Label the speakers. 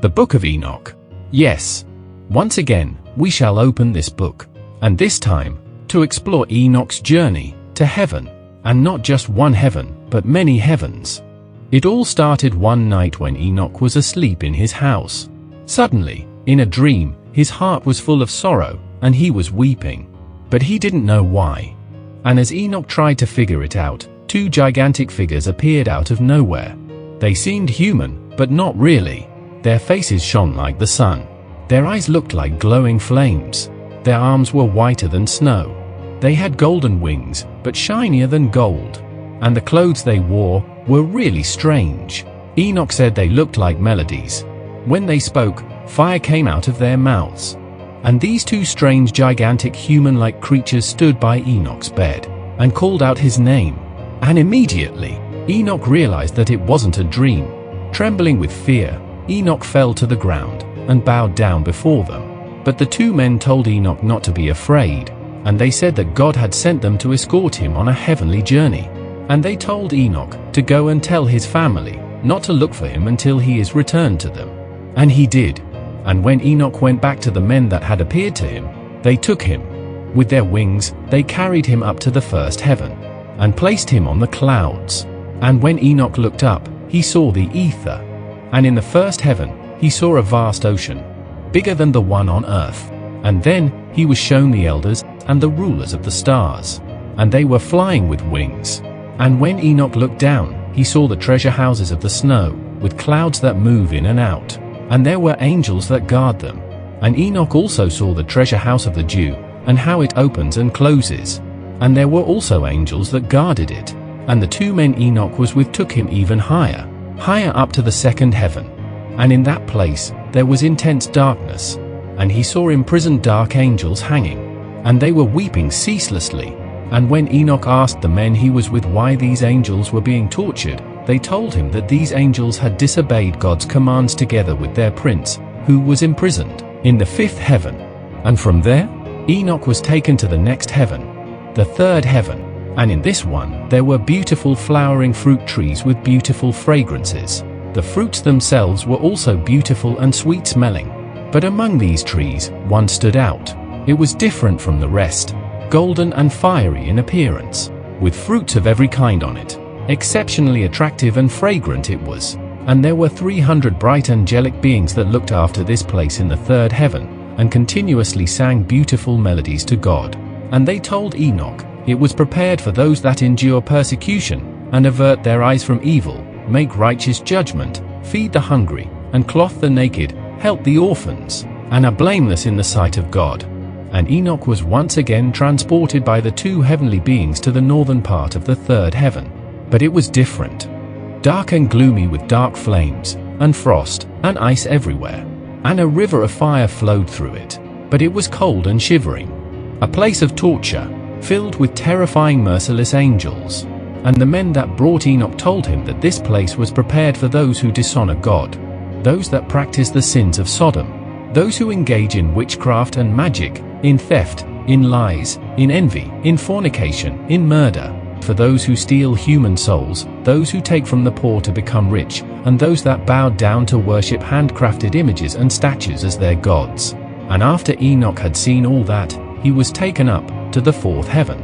Speaker 1: The Book of Enoch. Yes. Once again, we shall open this book, and this time, to explore Enoch's journey to heaven, and not just one heaven, but many heavens. It all started one night when Enoch was asleep in his house. Suddenly, in a dream, his heart was full of sorrow, and he was weeping. But he didn't know why. And as Enoch tried to figure it out, two gigantic figures appeared out of nowhere. They seemed human, but not really. Their faces shone like the sun. Their eyes looked like glowing flames. Their arms were whiter than snow. They had golden wings, but shinier than gold. And the clothes they wore were really strange. Enoch said they looked like melodies. When they spoke, fire came out of their mouths. And these two strange gigantic human-like creatures stood by Enoch's bed and called out his name. And immediately, Enoch realized that it wasn't a dream. Trembling with fear, Enoch fell to the ground and bowed down before them. But the two men told Enoch not to be afraid, and they said that God had sent them to escort him on a heavenly journey. And they told Enoch to go and tell his family not to look for him until he is returned to them. And he did. And when Enoch went back to the men that had appeared to him, they took him. With their wings, they carried him up to the first heaven, and placed him on the clouds. And when Enoch looked up, he saw the ether. And in the first heaven, he saw a vast ocean, bigger than the one on earth. And then he was shown the elders and the rulers of the stars, and they were flying with wings. And when Enoch looked down, he saw the treasure houses of the snow, with clouds that move in and out, and there were angels that guard them. And Enoch also saw the treasure house of the Jew, and how it opens and closes. And there were also angels that guarded it. And the two men Enoch was with took him even higher, higher up to the second heaven. And in that place, there was intense darkness. And he saw imprisoned dark angels hanging, and they were weeping ceaselessly. And when Enoch asked the men he was with why these angels were being tortured, they told him that these angels had disobeyed God's commands together with their prince, who was imprisoned in the fifth heaven. And from there, Enoch was taken to the next heaven, the third heaven. And in this one, there were beautiful flowering fruit trees with beautiful fragrances. The fruits themselves were also beautiful and sweet-smelling. But among these trees, one stood out. It was different from the rest, golden and fiery in appearance, with fruits of every kind on it. Exceptionally attractive and fragrant it was. And there were 300 bright angelic beings that looked after this place in the third heaven, and continuously sang beautiful melodies to God. And they told Enoch it was prepared for those that endure persecution, and avert their eyes from evil, make righteous judgment, feed the hungry, and clothe the naked, help the orphans, and are blameless in the sight of God. And Enoch was once again transported by the two heavenly beings to the northern part of the third heaven. But it was different. Dark and gloomy with dark flames, and frost, and ice everywhere. And a river of fire flowed through it. But it was cold and shivering. A place of torture, filled with terrifying merciless angels. And the men that brought Enoch told him that this place was prepared for those who dishonor God, those that practice the sins of Sodom, those who engage in witchcraft and magic, in theft, in lies, in envy, in fornication, in murder, for those who steal human souls, those who take from the poor to become rich, and those that bow down to worship handcrafted images and statues as their gods. And after Enoch had seen all that, he was taken up to the fourth heaven.